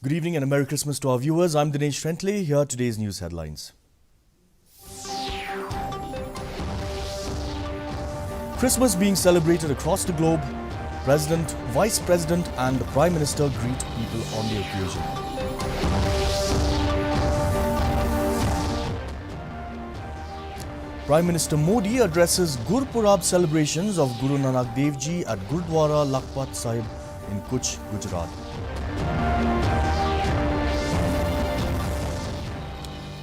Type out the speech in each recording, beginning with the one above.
Good evening and a Merry Christmas to our viewers. I'm Dinesh Trentley. Here are today's news headlines. Christmas being celebrated across the globe. President, Vice President and the Prime Minister greet people on the occasion. Prime Minister Modi addresses Gurpurab celebrations of Guru Nanak Dev Ji at Gurudwara Lakhpat Sahib in Kutch, Gujarat.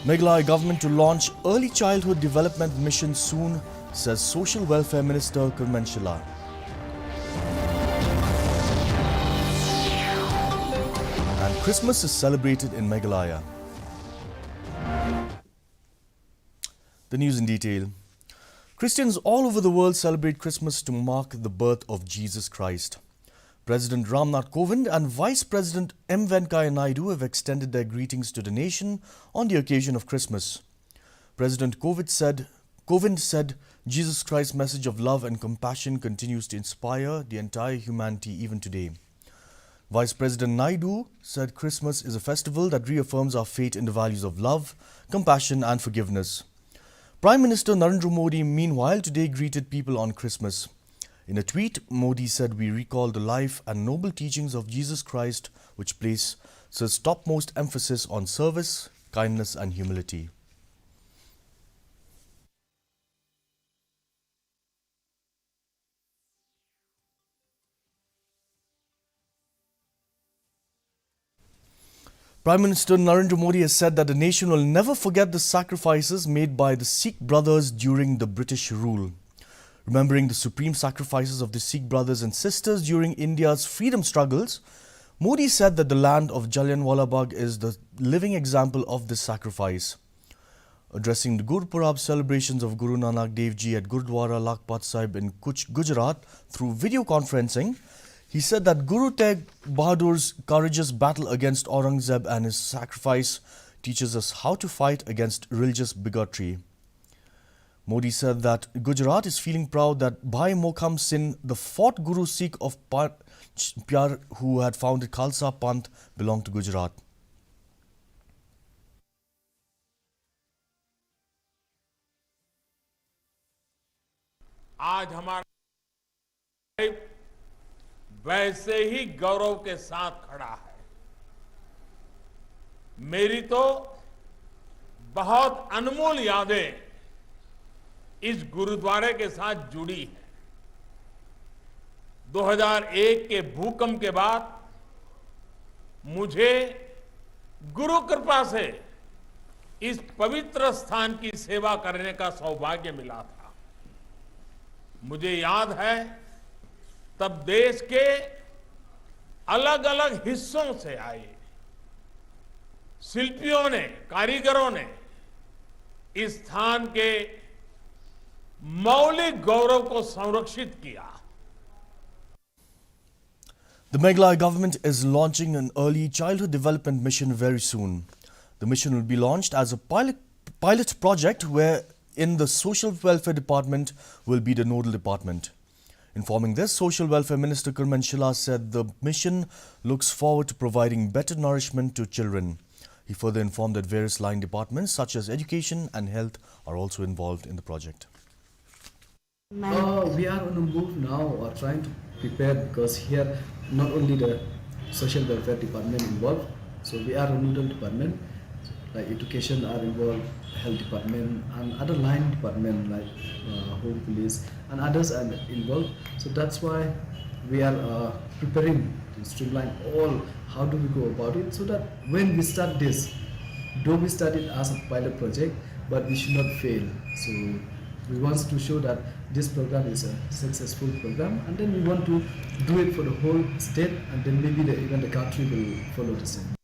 Meghalaya government to launch early childhood development mission soon, says Social Welfare Minister Kurman Shillong. And Christmas is celebrated in Meghalaya. The news in detail. Christians all over the world celebrate Christmas to mark the birth of Jesus Christ. President Ramnath Kovind and Vice President M. Venkaiah Naidu have extended their greetings to the nation on the occasion of Christmas. President Kovind said, Jesus Christ's message of love and compassion continues to inspire the entire humanity even today. Vice President Naidu said Christmas is a festival that reaffirms our faith in the values of love, compassion and forgiveness. Prime Minister Narendra Modi, meanwhile, today greeted people on Christmas. In a tweet, Modi said, "We recall the life and noble teachings of Jesus Christ, which places topmost emphasis on service, kindness and humility." Prime Minister Narendra Modi has said that the nation will never forget the sacrifices made by the Sikh brothers during the British rule. Remembering the supreme sacrifices of the Sikh brothers and sisters during India's freedom struggles, Modi said that the land of Jallianwala Bagh is the living example of this sacrifice. Addressing the Gurpurab celebrations of Guru Nanak Dev Ji at Gurudwara Lakhpat Sahib in Kutch, Gujarat through video conferencing, he said that Guru Tegh Bahadur's courageous battle against Aurangzeb and his sacrifice teaches us how to fight against religious bigotry. Modi said that Gujarat is feeling proud that Bhai Mokham Singh, the fourth Guru Sikh of Pyar who had founded Khalsa Panth, belonged to Gujarat. आज हमारा वैसे ही गौरव के साथ खड़ा है। मेरी तो बहुत अनमोल यादें इस गुरुद्वारे के साथ जुड़ी है। 2001 के भूकंप के बाद मुझे गुरु कृपा से इस पवित्र स्थान की सेवा करने का सौभाग्य मिला था। मुझे याद है तब देश के अलग अलग हिस्सों से आए शिल्पियों ने, कारीगरों ने इस स्थान के मौलिक गौरव को संरक्षित किया। The Meghalaya government is launching an early childhood development mission very soon. The mission will be launched as a pilot project wherein the Social Welfare Department will be the nodal department. Informing this, Social Welfare Minister Kurman Shillong said the mission looks forward to providing better nourishment to children. He further informed that various line departments such as education and health are also involved in the project. We are on the move now, or trying to prepare, because here not only the social welfare department involved, so we are a nodal department, like education are involved, health department and other line department like home police and others are involved. So that's why we are preparing to streamline all how do we go about it, so that when we start this, though we started as a pilot project, but we should not fail. So we want to show that this program is a successful program, and then we want to do it for the whole state, and then maybe even the country will follow the same.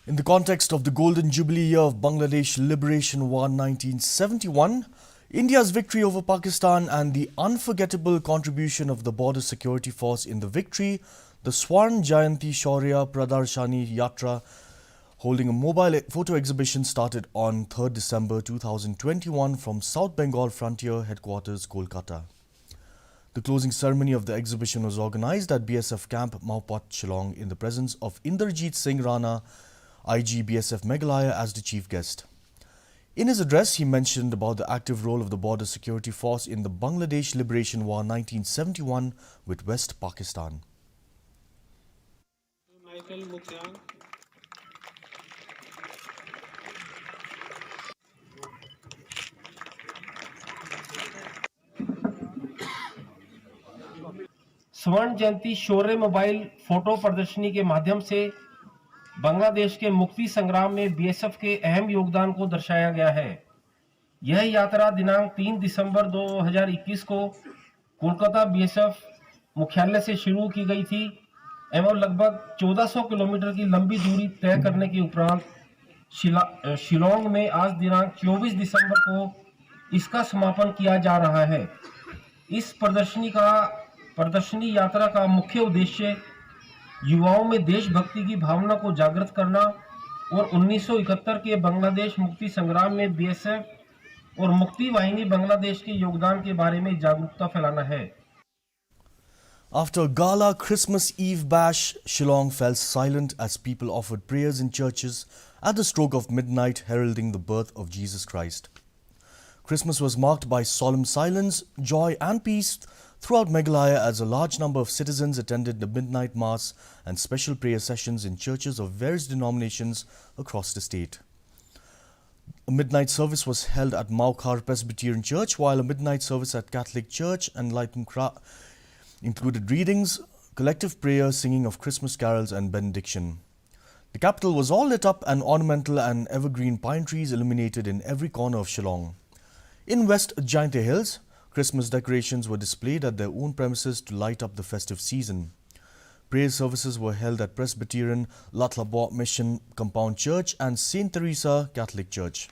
In the context of the Golden Jubilee year of Bangladesh Liberation War 1971, India's victory over Pakistan and the unforgettable contribution of the Border Security Force in the victory, the Swarn Jayanti Shaurya Pradarshani Yatra holding a mobile photo exhibition started on 3rd December 2021 from South Bengal Frontier Headquarters, Kolkata. The closing ceremony of the exhibition was organized at BSF Camp Maupot, Shillong in the presence of Inderjeet Singh Rana, IG BSF Meghalaya as the chief guest. In his address, he mentioned about the active role of the Border Security Force in the Bangladesh Liberation War 1971 with West Pakistan. स्वर्ण जयंती शौर्य mobile photo प्रदर्शनी के माध्यम से बांग्लादेश के मुक्ति संग्राम में BSF के अहम योगदान को दर्शाया गया है। यह यात्रा दिनांक 3 दिसंबर 2021 को कोलकाता बीएसएफ मुख्यालय से शुरू की गई थी एवं लगभग 1400 किलोमीटर की लंबी दूरी तय करने के उपरांत शिलोंग में आज दिनांक 24 दिसंबर को इसका समापन किया जा रहा है। इस प्रदर्शनी यात्रा का मुख्य उद्देश्य युवाओं में देशभक्ति की भावना को जागृत करना और 1971 के बांग्लादेश मुक्ति संग्राम में बीएसएफ और मुक्ति वाहिनी बांग्लादेश के योगदान के बारे में जागरूकता फैलाना है। After a gala Christmas Eve bash, Shillong fell silent as people offered prayers in churches at the stroke of midnight, heralding the birth of Jesus Christ. Christmas was marked by solemn silence, joy and peace throughout Meghalaya as a large number of citizens attended the midnight mass and special prayer sessions in churches of various denominations across the state. A midnight service was held at Maukhar Presbyterian Church, while a midnight service at Catholic Church and included readings, collective prayer, singing of Christmas carols and benediction. The capital was all lit up and ornamental and evergreen pine trees illuminated in every corner of Shillong. In West Jaintia Hills, Christmas decorations were displayed at their own premises to light up the festive season. Prayer services were held at Presbyterian Latlabo Mission Compound Church and St. Teresa Catholic Church.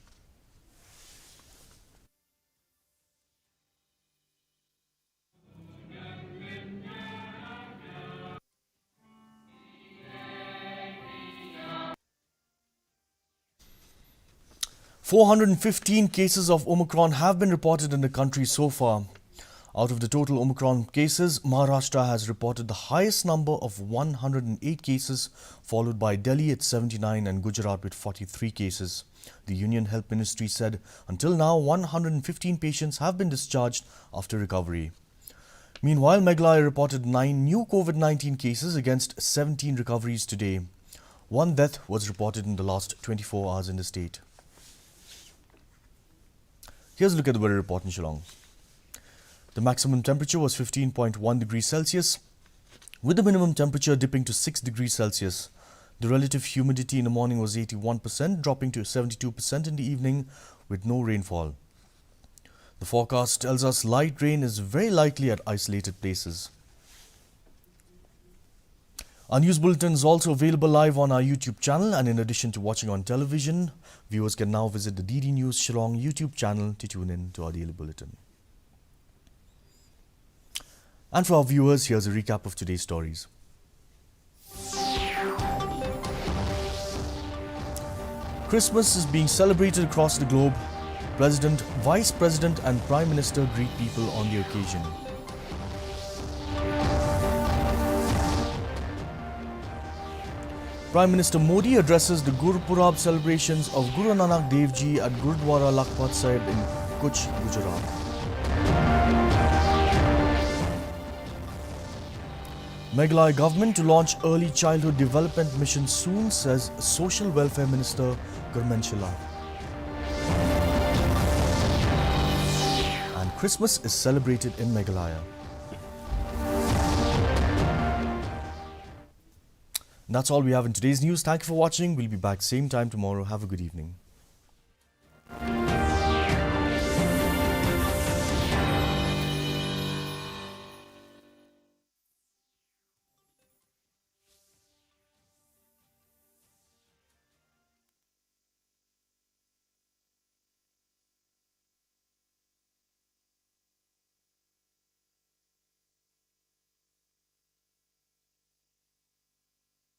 "415 cases of Omicron have been reported in the country so far. Out of the total Omicron cases, Maharashtra has reported the highest number of 108 cases, followed by Delhi at 79 and Gujarat with 43 cases. The Union Health Ministry said until now 115 patients have been discharged after recovery. Meanwhile, Meghalaya reported 9 new COVID-19 cases against 17 recoveries today. One death was reported in the last 24 hours in the state. Here's a look at the weather report in Shillong. The maximum temperature was 15.1 degrees Celsius, with the minimum temperature dipping to 6 degrees Celsius. The relative humidity in the morning was 81%, dropping to 72% in the evening with no rainfall. The forecast tells us light rain is very likely at isolated places. Our news bulletin is also available live on our YouTube channel, and in addition to watching on television, viewers can now visit the DD News Shillong YouTube channel to tune in to our daily bulletin. And for our viewers, here's a recap of today's stories. Christmas is being celebrated across the globe. President, Vice President and Prime Minister greet people on the occasion. Prime Minister Modi addresses the Gurpurab celebrations of Guru Nanak Dev Ji at Gurudwara Lakhpat Sahib in Kutch, Gujarat. Meghalaya government to launch early childhood development mission soon, says Social Welfare Minister Gurmenchila. And Christmas is celebrated in Meghalaya. That's all we have in today's news. Thank you for watching. We'll be back same time tomorrow. Have a good evening.